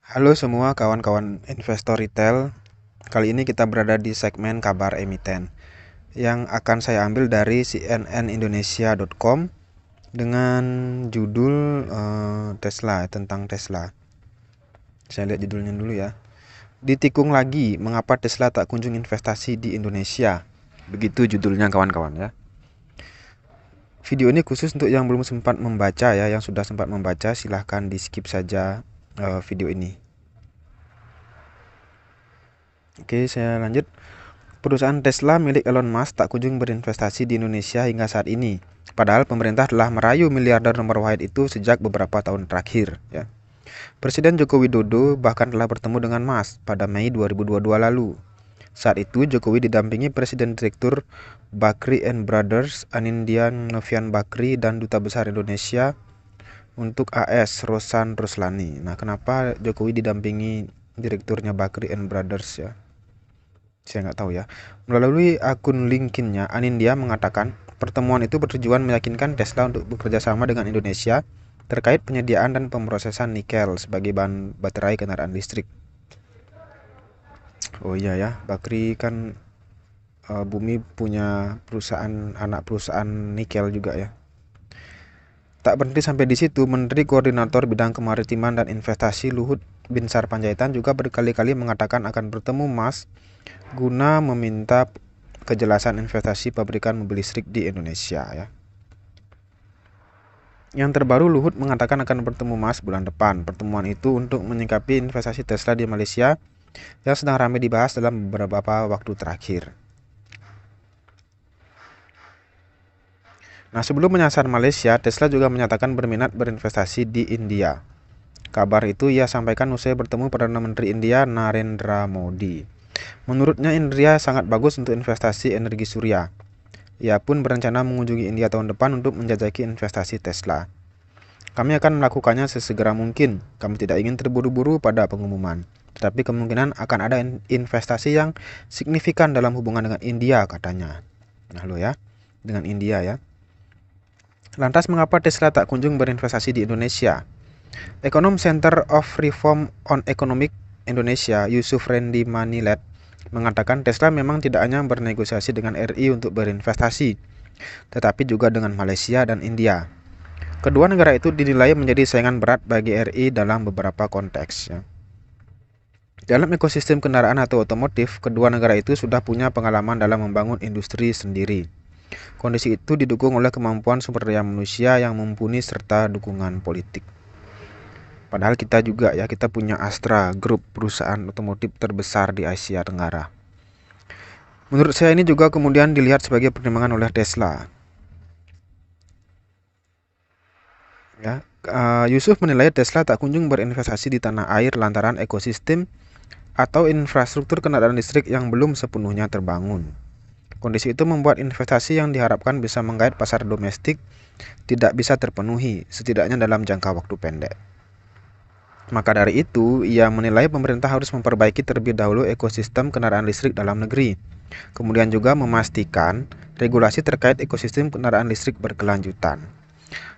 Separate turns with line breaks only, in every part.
Halo semua kawan-kawan investor retail. Kali ini kita berada di segmen kabar emiten yang akan saya ambil dari cnnindonesia.com dengan judul Tesla, tentang Tesla. Saya lihat judulnya dulu ya. Ditikung lagi, mengapa Tesla tak kunjung investasi di Indonesia? Begitu judulnya kawan-kawan ya. Video ini khusus untuk yang belum sempat membaca ya. Yang sudah sempat membaca silahkan di skip saja video ini. Oke, saya lanjut. Perusahaan Tesla milik Elon Musk tak kunjung berinvestasi di Indonesia hingga saat ini. Padahal pemerintah telah merayu miliarder nomor wahid itu sejak beberapa tahun terakhir. Ya. Presiden Joko Widodo bahkan telah bertemu dengan Musk pada Mei 2022 lalu. Saat itu Jokowi didampingi Presiden Direktur Bakri and Brothers Anindya Novian Bakri dan Duta Besar Indonesia untuk AS Rosan Ruslani. Nah, kenapa Jokowi didampingi direkturnya Bakri and Brothers ya? Saya nggak tahu ya. Melalui akun LinkedIn-nya, Anindya mengatakan pertemuan itu bertujuan meyakinkan Tesla untuk bekerja sama dengan Indonesia terkait penyediaan dan pemrosesan nikel sebagai bahan baterai kendaraan listrik. Oh iya ya, Bakri kan Bumi punya anak perusahaan nikel juga ya. Tak berhenti sampai di situ, Menteri Koordinator Bidang Kemaritiman dan Investasi Luhut Binsar Panjaitan juga berkali-kali mengatakan akan bertemu Musk guna meminta kejelasan investasi pabrikan mobil listrik di Indonesia ya. Yang terbaru, Luhut mengatakan akan bertemu Musk bulan depan. Pertemuan itu untuk menyikapi investasi Tesla di Malaysia yang sedang ramai dibahas dalam beberapa waktu terakhir. Nah, sebelum menyasar Malaysia, Tesla juga menyatakan berminat berinvestasi di India. Kabar itu ia sampaikan usai bertemu Perdana Menteri India Narendra Modi. Menurutnya India sangat bagus untuk investasi energi surya. Ia pun berencana mengunjungi India tahun depan untuk menjajaki investasi Tesla. Kami akan melakukannya sesegera mungkin. Kami tidak ingin terburu-buru pada pengumuman. Tetapi kemungkinan akan ada investasi yang signifikan dalam hubungan dengan India, katanya. Nah lo ya, dengan India ya. Lantas mengapa Tesla tak kunjung berinvestasi di Indonesia? Ekonom Center of Reform on Economic Indonesia, Yusuf Rendy Manilet, mengatakan Tesla memang tidak hanya bernegosiasi dengan RI untuk berinvestasi, tetapi juga dengan Malaysia dan India. Kedua negara itu dinilai menjadi saingan berat bagi RI dalam beberapa konteks. Ya. Dalam ekosistem kendaraan atau otomotif, kedua negara itu sudah punya pengalaman dalam membangun industri sendiri. Kondisi itu didukung oleh kemampuan sumber daya manusia yang mumpuni serta dukungan politik. Padahal kita juga ya, kita punya Astra Group, perusahaan otomotif terbesar di Asia Tenggara. Menurut saya ini juga kemudian dilihat sebagai pertimbangan oleh Tesla. Ya, Yusuf menilai Tesla tak kunjung berinvestasi di tanah air lantaran ekosistem atau infrastruktur kendaraan listrik yang belum sepenuhnya terbangun. Kondisi itu membuat investasi yang diharapkan bisa menggait pasar domestik tidak bisa terpenuhi, setidaknya dalam jangka waktu pendek. Maka dari itu, ia menilai pemerintah harus memperbaiki terlebih dahulu ekosistem kendaraan listrik dalam negeri. Kemudian juga memastikan regulasi terkait ekosistem kendaraan listrik berkelanjutan.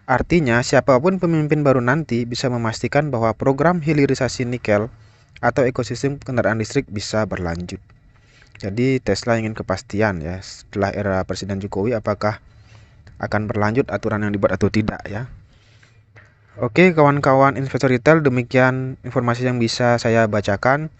Artinya, siapapun pemimpin baru nanti bisa memastikan bahwa program hilirisasi nikel atau ekosistem kendaraan listrik bisa berlanjut. Jadi Tesla ingin kepastian ya setelah era Presiden Jokowi apakah akan berlanjut aturan yang dibuat atau tidak ya. Oke kawan-kawan investor retail, demikian informasi yang bisa saya bacakan.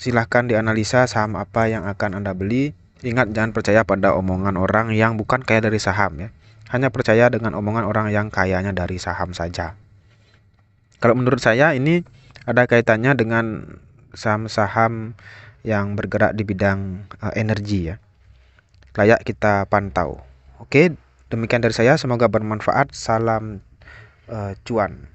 Silahkan dianalisa saham apa yang akan Anda beli. Ingat, jangan percaya pada omongan orang yang bukan kaya dari saham ya. Hanya percaya dengan omongan orang yang kayanya dari saham saja. Kalau menurut saya ini ada kaitannya dengan saham-saham yang bergerak di bidang energi ya. Layak kita pantau. Oke, demikian dari saya, semoga bermanfaat. Salam cuan.